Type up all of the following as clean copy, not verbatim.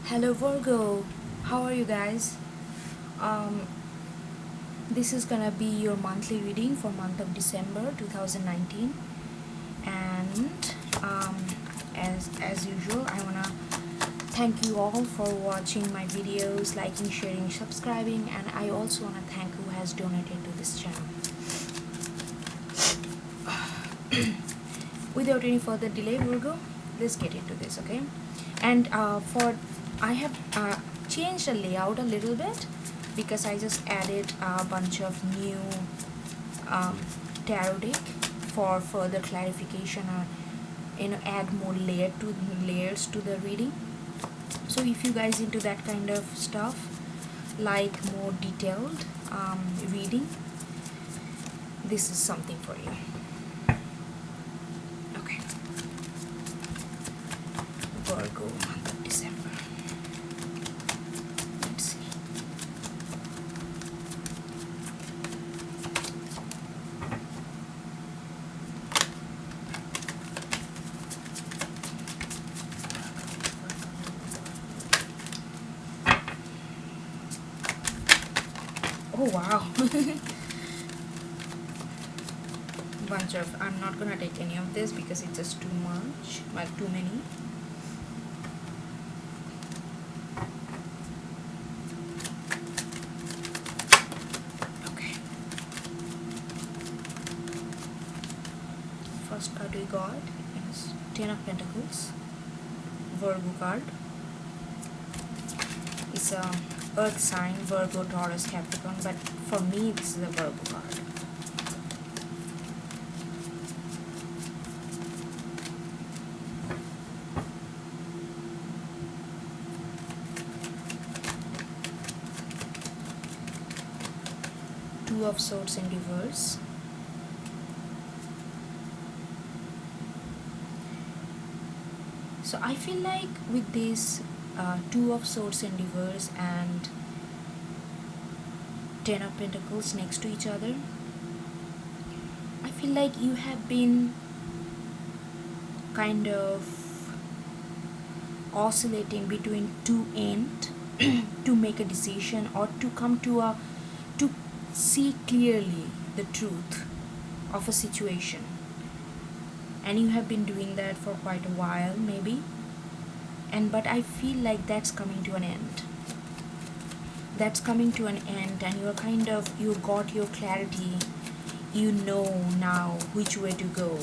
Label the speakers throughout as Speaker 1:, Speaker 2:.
Speaker 1: Hello Virgo, how are you guys? Um, this is gonna be your monthly reading for month of December 2019, and um, as usual, I wanna thank you all for watching my videos, liking, sharing, subscribing, and I also wanna thank who has donated to this channel. Without any further delay, Virgo, let's get into this, okay? And for I have changed the layout a little bit because I just added a bunch of new um, tarot deck for further clarification or add more layers to the reading. So if you guys into that kind of stuff, like more detailed reading, this is something for you. Okay, Virgo, month of December. Let's see. Oh wow. Bunch of, I'm not gonna take any of this because it's just too much, well, too many. Okay, first card we got is Ten of Pentacles, Virgo card. It's a earth sign, Virgo, Taurus, Capricorn, but for me this is a Virgo card. Two of Swords in reverse. So I feel like with this Two of Swords in reverse and Ten of Pentacles next to each other, I feel like you have been kind of oscillating between two ends to make a decision or to come to see clearly the truth of a situation, and you have been doing that for quite a while maybe, but I feel like that's coming to an end. That's coming to an end, and you got your clarity. You know now which way to go.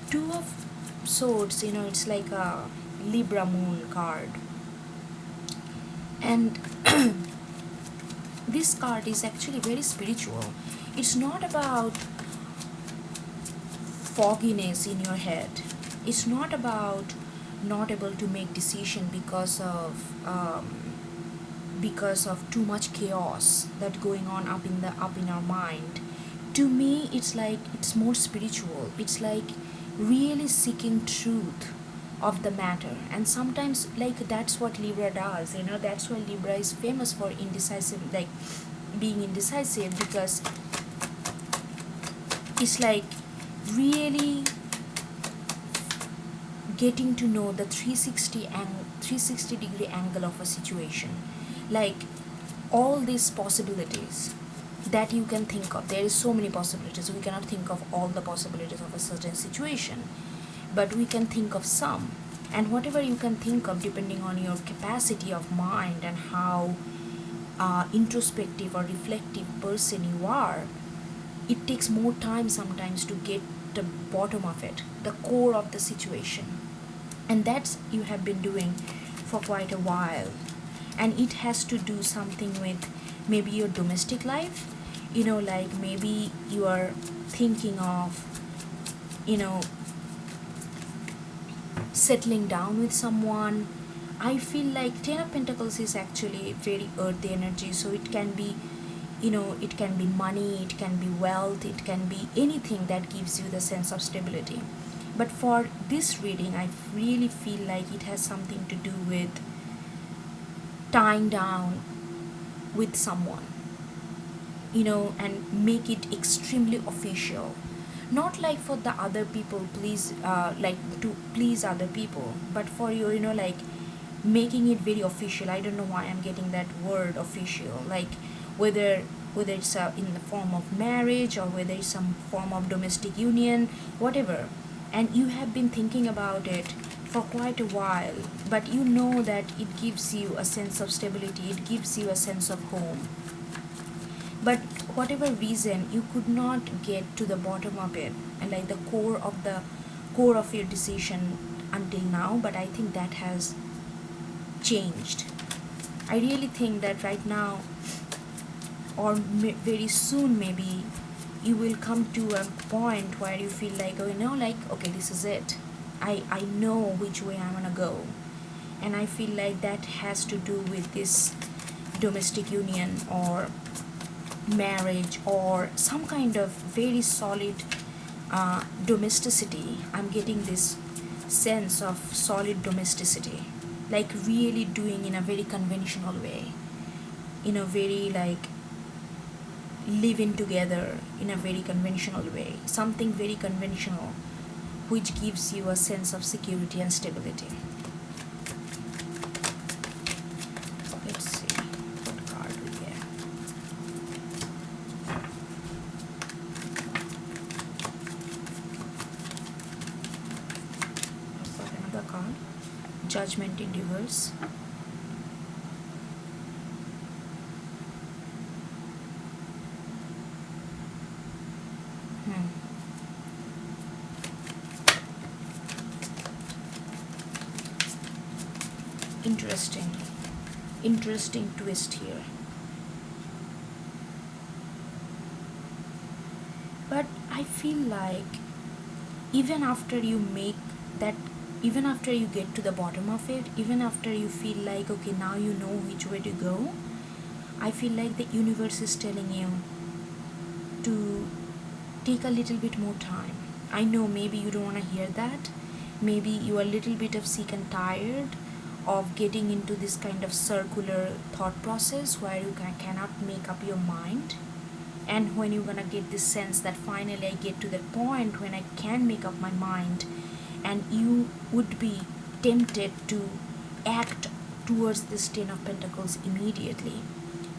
Speaker 1: Two of Swords, it's like a Libra moon card, and this card is actually very spiritual. It's not about fogginess in your head. It's not about not able to make decision because of too much chaos that going on up in our mind. To me, it's like it's more spiritual. It's like really seeking truth of the matter, and sometimes like that's what Libra does. That's why Libra is famous for indecisive, like being indecisive, because it's like really getting to know the 360 degree angle of a situation, like all these possibilities that you can think of. There is so many possibilities. We cannot think of all the possibilities of a certain situation, but we can think of some, and whatever you can think of, depending on your capacity of mind and how introspective or reflective person you are, it takes more time sometimes to get the bottom of it, the core of the situation, and that's you have been doing for quite a while. And it has to do something with maybe your domestic life, like maybe you are thinking of settling down with someone. I feel like Ten of Pentacles is actually very earthy energy, so it can be it can be money, it can be wealth, it can be anything that gives you the sense of stability. But for this reading, I really feel like it has something to do with tying down with someone, and make it extremely official. Not like for the other people, please, like to please other people, but for you, like making it very official. I don't know why I'm getting that word official, like whether it's in the form of marriage or whether it's some form of domestic union, whatever. And you have been thinking about it for quite a while, but you know that it gives you a sense of stability, it gives you a sense of home. But whatever reason, you could not get to the bottom of it, and like the core of your decision until now. But I think that has changed. I really think that right now, or very soon maybe, you will come to a point where you feel like, oh, like, okay, this is it. I know which way I'm gonna go. And I feel like that has to do with this domestic union or marriage or some kind of very solid domesticity. I'm getting this sense of solid domesticity, like really doing in a very conventional way, in a very like living together in a very conventional way, something very conventional which gives you a sense of security and stability. Let's see what card we get. I've got another card, Judgment in Reverse. Interesting twist here. But I feel like even after you make that, even after you get to the bottom of it, even after you feel like, okay, now you know which way to go, I feel like the universe is telling you to take a little bit more time. I know maybe you don't want to hear that. Maybe you are a little bit of sick and tired of getting into this kind of circular thought process where you cannot make up your mind. And when you're gonna get this sense that finally I get to that point when I can make up my mind, and you would be tempted to act towards this Ten of Pentacles immediately.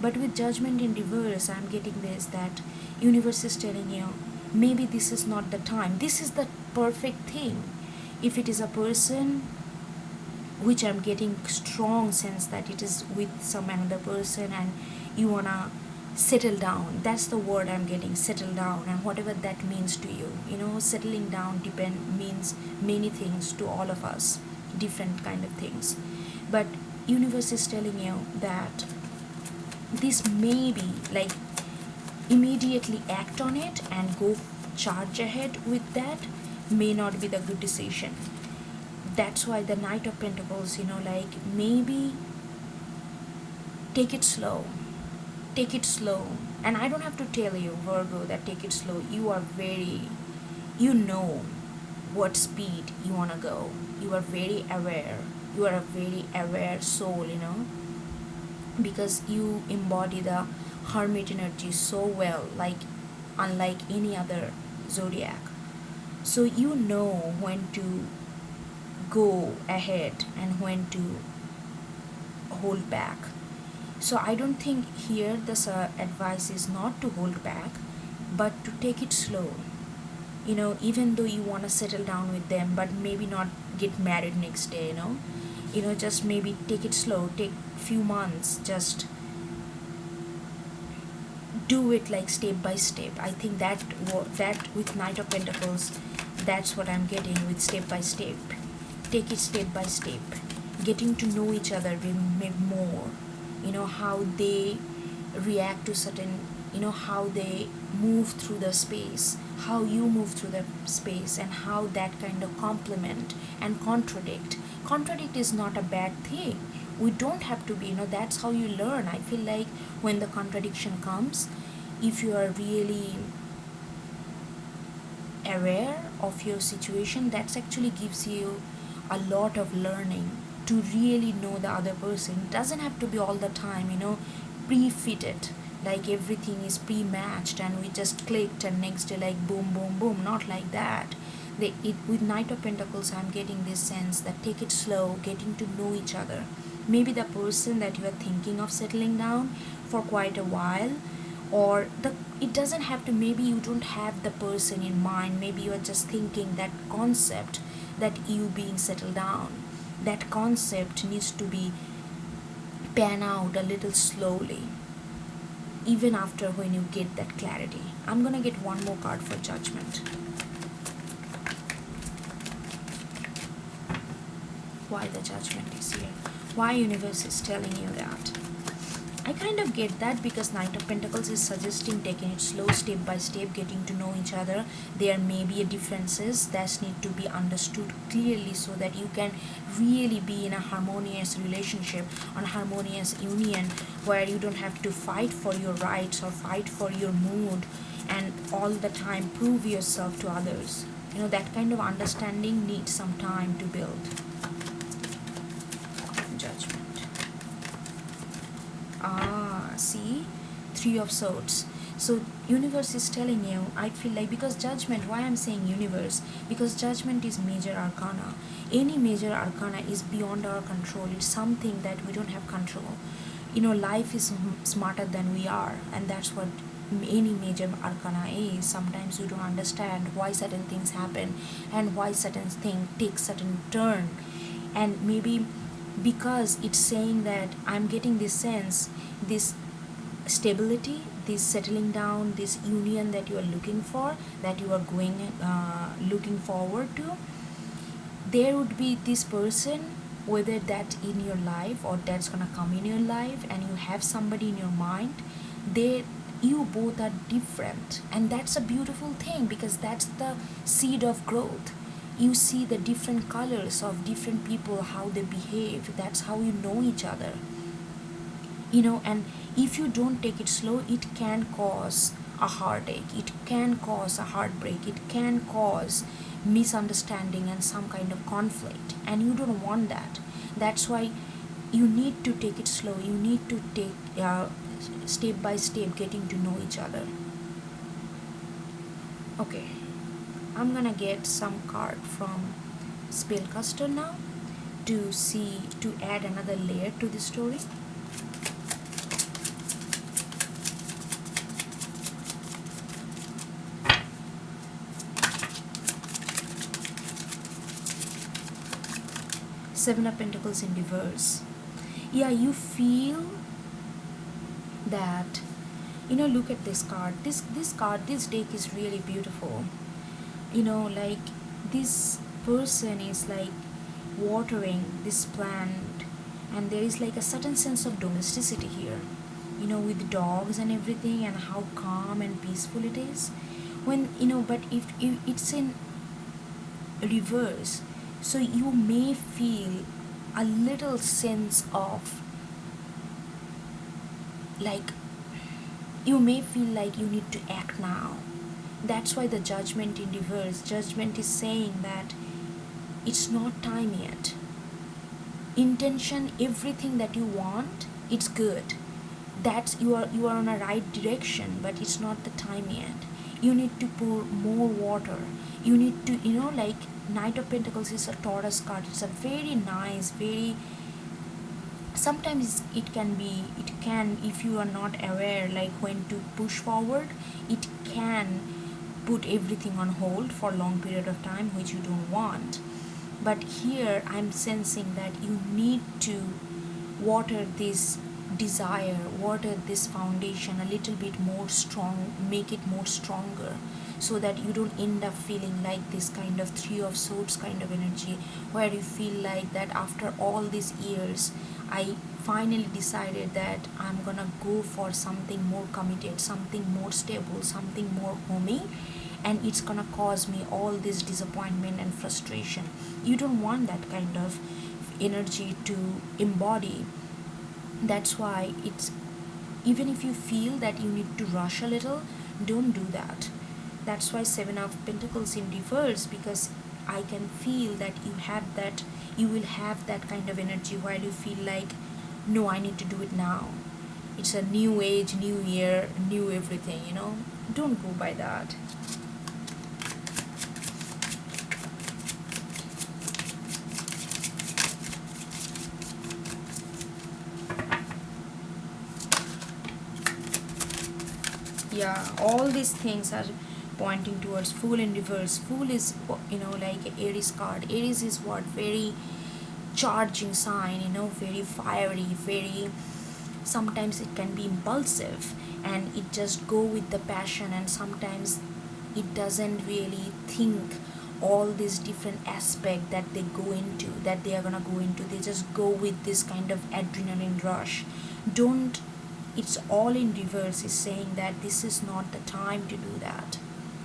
Speaker 1: But with Judgment in Reverse, I'm getting this, that universe is telling you maybe this is not the time, this is the perfect thing. If it is a person, which I'm getting strong sense that it is with some another person and you wanna settle down, that's the word I'm getting, settle down. And whatever that means to you, settling down means many things to all of us, different kind of things. But universe is telling you that this may be like immediately act on it and go charge ahead with that may not be the good decision. That's why the Knight of Pentacles, like maybe take it slow. And I don't have to tell you, Virgo, that take it slow. You are you know what speed you want to go. You are very aware. You are a very aware soul, because you embody the Hermit energy so well, like unlike any other zodiac. So you know when to go ahead and when to hold back. So I don't think here this advice is not to hold back, but to take it slow. Even though you want to settle down with them, but maybe not get married next day. Just maybe take it slow, take few months, just do it like step by step. I think that with Knight of Pentacles, that's what I'm getting with step by step. Take it step by step, getting to know each other more. How they react to certain, how they move through the space, how you move through the space, and how that kind of complement and contradict is not a bad thing. We don't have to be, that's how you learn. I feel like when the contradiction comes, if you are really aware of your situation, that actually gives you a lot of learning to really know the other person. It doesn't have to be all the time, pre-fitted, like everything is pre-matched and we just clicked and next day like boom boom boom, not like that. With Knight of Pentacles, I'm getting this sense that take it slow, getting to know each other. Maybe the person that you are thinking of settling down for quite a while, or it doesn't have to, maybe you don't have the person in mind, maybe you are just thinking that concept that you being settled down, that concept needs to be pan out a little slowly, even after when you get that clarity. I'm gonna get one more card for Judgment. Why the Judgment is here? Why universe is telling you that? I kind of get that because Knight of Pentacles is suggesting taking it slow, step by step, getting to know each other. There may be differences that need to be understood clearly so that you can really be in a harmonious relationship, on a harmonious union where you don't have to fight for your rights or fight for your mood and all the time prove yourself to others. That kind of understanding needs some time to build. Judgment. See, Three of Swords. So universe is telling you, I feel like, because Judgment, why I'm saying universe, because Judgment is major arcana. Any major arcana is beyond our control. It's something that we don't have control. Life is smarter than we are, and that's what any major arcana is. Sometimes we don't understand why certain things happen and why certain things take certain turn, and maybe because it's saying that I'm getting this sense, this stability, this settling down, this union that you are looking for, that you are looking forward to. There would be this person, whether that's in your life or that's gonna come in your life, and you have somebody in your mind. You both are different, and that's a beautiful thing because that's the seed of growth. You see the different colors of different people, how they behave. That's how you know each other. And if you don't take it slow, it can cause a heartache, it can cause a heartbreak, it can cause misunderstanding and some kind of conflict, and you don't want that. That's why you need to take it slow. You need to take step by step, getting to know each other. Okay, I'm gonna get some card from Spellcaster now to add another layer to the story. Seven of Pentacles in reverse. Yeah, you feel that, look at this card. This card, this deck is really beautiful. Like this person is like watering this plant, and there is like a certain sense of domesticity here, with dogs and everything, and how calm and peaceful it is. When, but if it's in reverse, so you may feel a little sense of like, you may feel like you need to act now. That's why the Judgment in reverse, Judgment is saying that it's not time yet. Intention, everything that you want, it's good. That's you are on a right direction, but it's not the time yet. You need to pour more water. You need to, like Knight of Pentacles is a Taurus card. It's a very nice, very, sometimes it can, if you are not aware like when to push forward, it can put everything on hold for a long period of time, which you don't want. But here I'm sensing that you need to water this desire, water this foundation a little bit more strong, make it more stronger, so that you don't end up feeling like this kind of Three of Swords kind of energy, where you feel like that after all these years, I finally decided that I'm gonna go for something more committed, something more stable, something more homey, and it's gonna cause me all this disappointment and frustration. You don't want that kind of energy to embody. That's why it's, even if you feel that you need to rush a little, don't do that. That's why Seven of Pentacles in reverse, because I can feel that you will have that kind of energy while you feel like, no, I need to do it now. It's a new age, new year, new everything, Don't go by that. Yeah, all these things are pointing towards Fool in reverse. Fool is, like Aries card. Aries is what? Very charging sign, very fiery, very, sometimes it can be impulsive, and it just go with the passion, and sometimes it doesn't really think all these different aspect that they are gonna go into. They just go with this kind of adrenaline rush. Don't, it's all in reverse is saying that this is not the time to do that.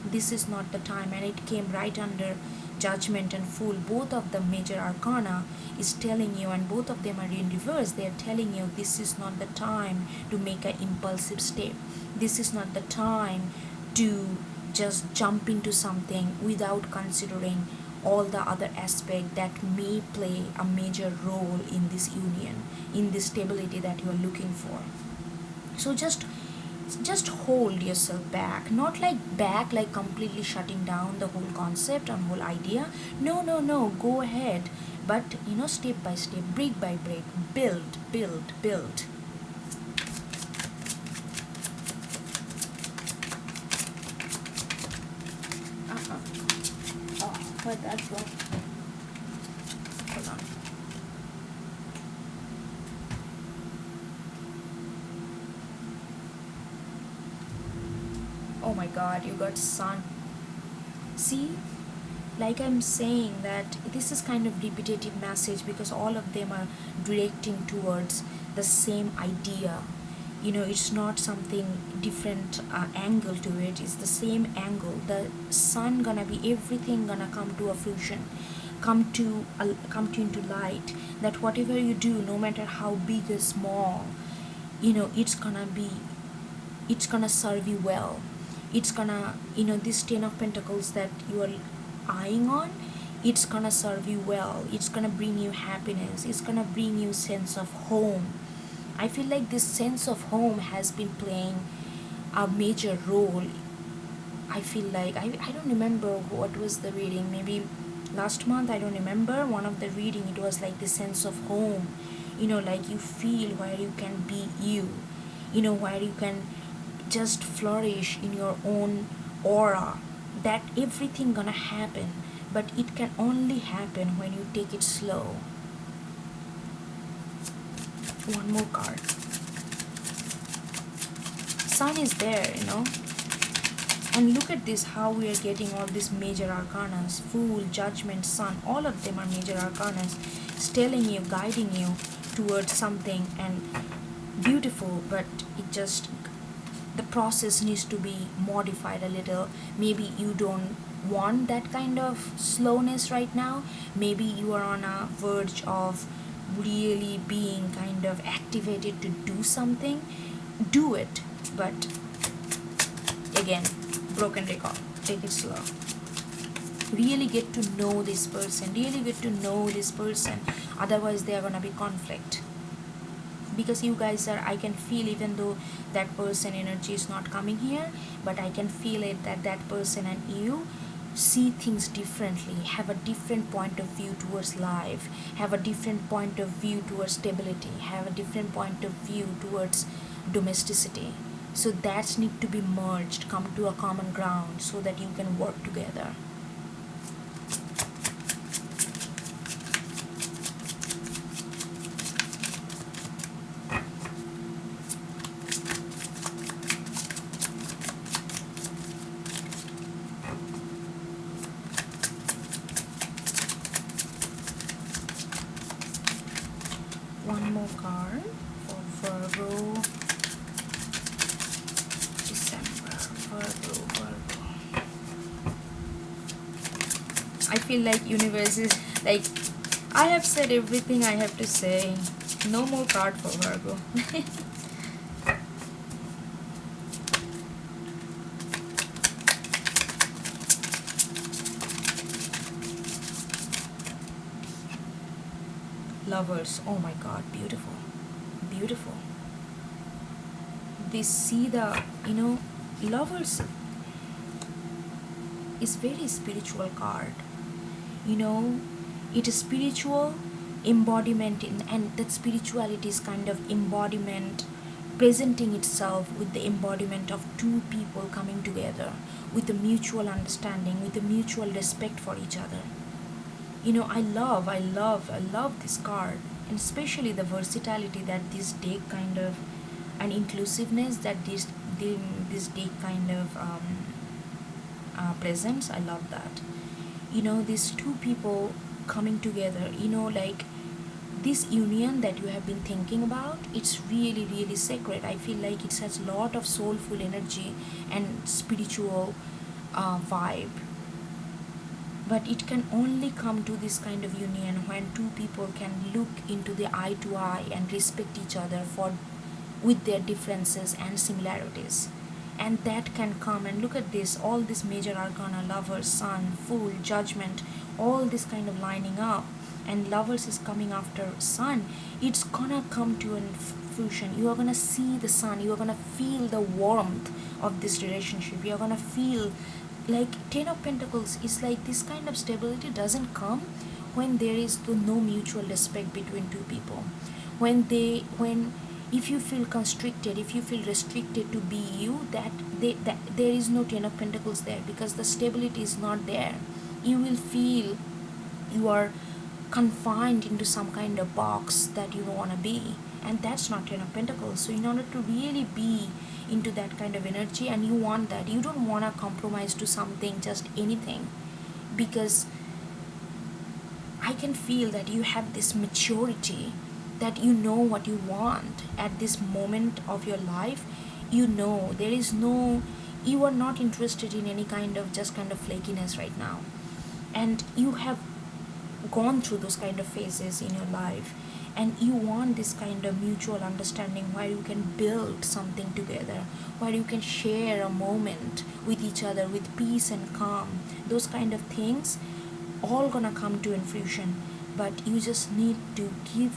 Speaker 1: This is not the time, and it came right under Judgment and Fool. Both of the major arcana is telling you, and both of them are in reverse. They are telling you this is not the time to make an impulsive step. This is not the time to just jump into something without considering all the other aspects that may play a major role in this union, in this stability that you are looking for. So just hold yourself back, not like completely shutting down the whole concept and whole idea. No, go ahead, but step by step, brick by brick, build. Oh, where'd that go? Hold on. Oh my god, you got Sun. See, like I'm saying, that this is kind of repetitive message because all of them are directing towards the same idea. It's not something different angle to it. It's the same angle. The sun gonna be, everything gonna come to a fruition, come to into light. That whatever you do, no matter how big or small, it's gonna serve you well. It's gonna, this 10 of Pentacles that you are eyeing on, it's gonna serve you well. It's gonna bring you happiness. It's gonna bring you sense of home. I feel like this sense of home has been playing a major role. I feel like, I don't remember what was the reading, maybe last month, I don't remember, one of the reading, it was like the sense of home. Like you feel where you can be you, where you can just flourish in your own aura. That everything gonna happen, but it can only happen when you take it slow. One more card. Sun is there, and look at this, how we are getting all these major arcanas. Fool, Judgment, Sun, all of them are major arcanas. It's telling you, guiding you towards something, and beautiful, but it just, the process needs to be modified a little. Maybe you don't want that kind of slowness right now. Maybe you are on a verge of really being kind of activated to do something. Do it, but again, broken record. Take it slow. Really get to know this person. Otherwise, there are gonna be conflict. Because you guys are, I can feel, even though that person energy is not coming here, but I can feel it, that person and you see things differently, have a different point of view towards life, have a different point of view towards stability, have a different point of view towards domesticity. So that's need to be merged, come to a common ground so that you can work together. One more card for Virgo. December. Virgo. I feel like universe is like, I have said everything I have to say. No more card for Virgo. Lovers. Oh my god, beautiful. They see the, Lovers is very spiritual card. It is spiritual embodiment and that spirituality is kind of embodiment presenting itself with the embodiment of two people coming together with a mutual understanding, with a mutual respect for each other. I love this card, and especially the versatility that this deck kind of, and inclusiveness that this deck kind of presents. I love that. These two people coming together. Like this union that you have been thinking about, it's really really sacred. I feel like it has a lot of soulful energy and spiritual vibe, but it can only come to this kind of union when two people can look into the eye to eye and respect each other for with their differences and similarities. And that can come, and look at this, all this major arcana, lovers, sun, fool, judgment, all this kind of lining up, and lovers is coming after sun. It's gonna come to an fusion. You are gonna see the sun, you are gonna feel the warmth of this relationship, you are gonna feel like Ten of Pentacles is like this kind of stability doesn't come when there is no mutual respect between two people. When if you feel constricted, if you feel restricted to be you, that there is no Ten of Pentacles there, because the stability is not there. You will feel you are confined into some kind of box that you don't want to be, and that's not Ten of Pentacles. So in order to really be into that kind of energy, and you want that, you don't want to compromise to something, just anything, because I can feel that you have this maturity, that you know what you want at this moment of your life. There is no, you are not interested in any kind of just kind of flakiness right now, and you have gone through those kind of phases in your life, and you want this kind of mutual understanding where you can build something together, where you can share a moment with each other with peace and calm. Those kind of things all gonna come to infusion, but you just need to give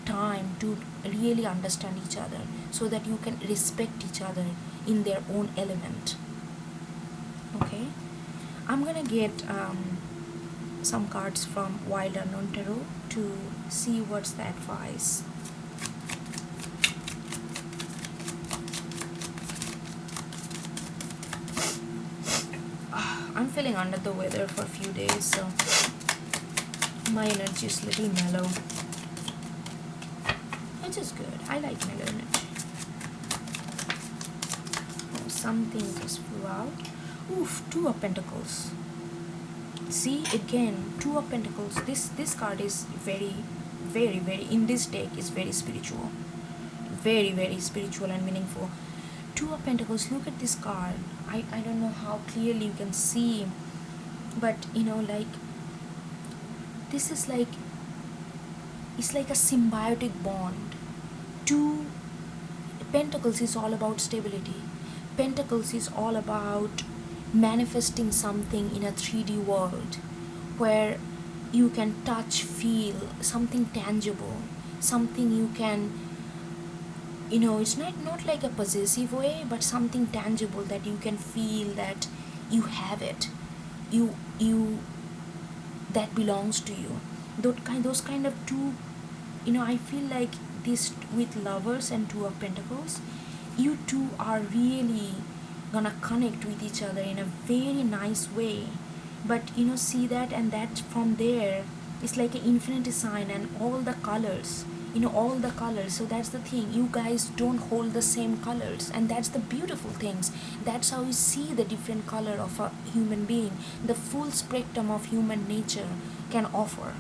Speaker 1: time to really understand each other so that you can respect each other in their own element. Okay, I'm gonna get some cards from Wild Unknown Tarot to see what's the advice. I'm feeling under the weather for a few days, so my energy is a little mellow, which is good. I like mellow energy. Oh, something just flew out. Oof, Two of Pentacles. See, again, Two of Pentacles. This card is very, very, very, in this deck is very spiritual. Very, very spiritual and meaningful. Two of Pentacles, look at this card. I don't know how clearly you can see, but like, this is like, it's like a symbiotic bond. Two Pentacles is all about stability. Pentacles is all about manifesting something in a 3D world where you can touch, feel something tangible, something you can, it's not like a possessive way, but something tangible that you can feel that you have it, you that belongs to you. Those kind of two, I feel like this with lovers and Two of Pentacles, you two are really gonna connect with each other in a very nice way. But see that, and that from there it's like an infinity sign, and all the colors, so that's the thing, you guys don't hold the same colors, and that's the beautiful things. That's how you see the different color of a human being, the full spectrum of human nature can offer.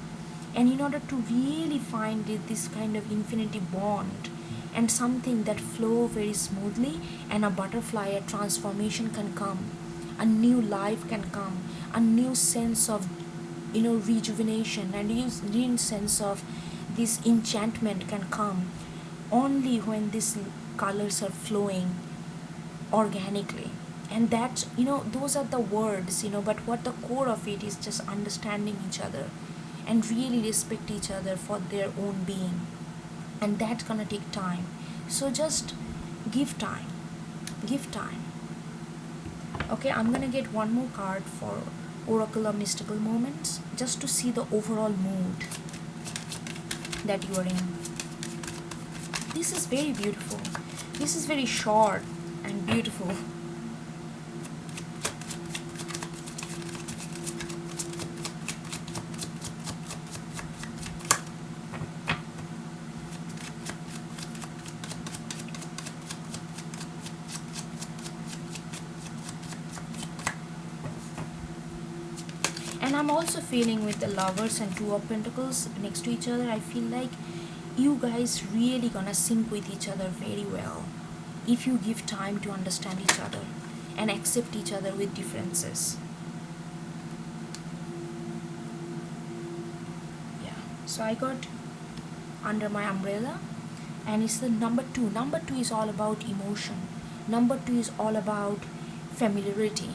Speaker 1: And in order to really find this kind of infinity bond and something that flow very smoothly, and a butterfly, a transformation can come, a new life can come, a new sense of rejuvenation, and a new sense of this enchantment can come only when these colors are flowing organically. And that, those are the words, but what the core of it is just understanding each other and really respect each other for their own being. And that's gonna take time. So just give time. Okay, I'm gonna get one more card for Oracle of Mystical Moments, just to see the overall mood that you are in. This is very beautiful. This is very short and beautiful. And I'm also feeling with the Lovers and Two of Pentacles next to each other, I feel like you guys really gonna sync with each other very well if you give time to understand each other and accept each other with differences. Yeah, so I got Under My Umbrella, and it's the number two. Number two is all about emotion. Number two is all about familiarity.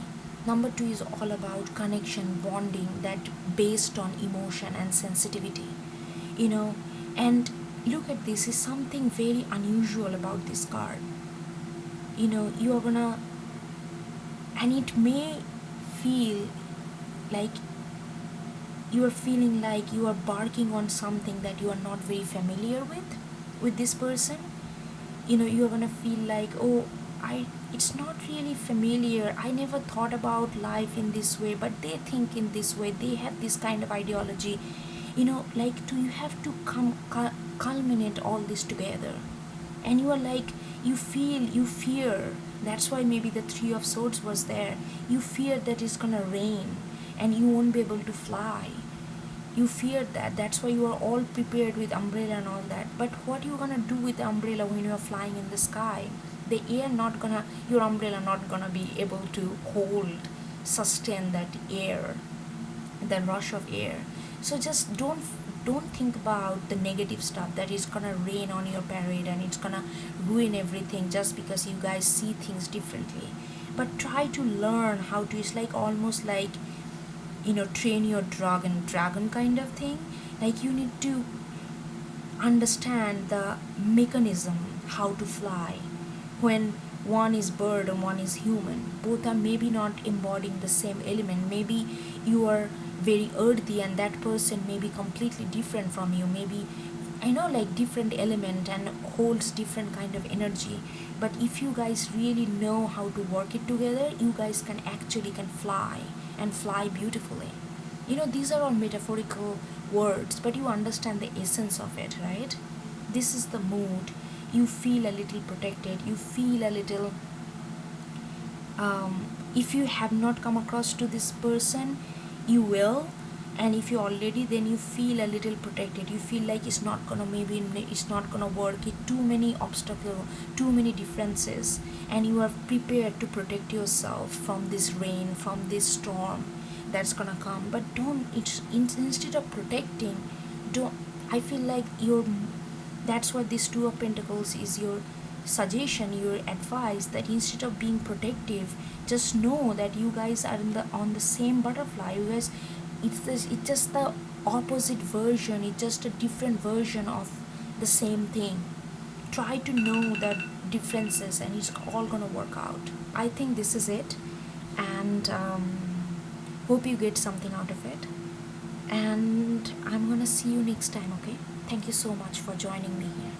Speaker 1: Number two is all about connection, bonding that based on emotion and sensitivity. You know, and look at this, is something very unusual about this card. You know, you are gonna, and it may feel like you are feeling like you are barking on something that you are not very familiar with this person. You know, you're gonna feel like, oh, it's not really familiar, I never thought about life in this way, but they think in this way, they have this kind of ideology. You know, like, you have to culminate all this together, and you are like, you fear. That's why maybe the Three of Swords was there. You fear that it's gonna rain and you won't be able to fly. You fear that. That's why you are all prepared with umbrella and all that. But what you gonna do with the umbrella when you are flying in the sky? The air not gonna, your umbrella not gonna be able to sustain that air, the rush of air. So just don't think about the negative stuff that is gonna rain on your parade and it's gonna ruin everything just because you guys see things differently. But try to learn how to. It's like almost like, you know, train your dragon kind of thing. Like, you need to understand the mechanism how to fly. When one is bird and one is human, both are maybe not embodying the same element. Maybe you are very earthy and that person may be completely different from you. Maybe, I know, like, different element and holds different kind of energy. But if you guys really know how to work it together, you guys can fly and fly beautifully. You know, these are all metaphorical words, but you understand the essence of it, right? This is the mood. You feel a little protected. You feel a little, if you have not come across to this person, you will. And if you already, then you feel a little protected. You feel like it's not gonna work. It too many obstacles, too many differences, and you are prepared to protect yourself from this rain, from this storm that's gonna come. But instead of protecting, don't. I feel like that's what this Two of Pentacles is your suggestion, your advice, that instead of being protective, just know that you guys are on the same butterfly. You guys, it's just the opposite version. It's just a different version of the same thing. Try to know the differences, and it's all gonna work out. I think this is it, and hope you get something out of it. And I'm gonna see you next time. Okay? Thank you so much for joining me here.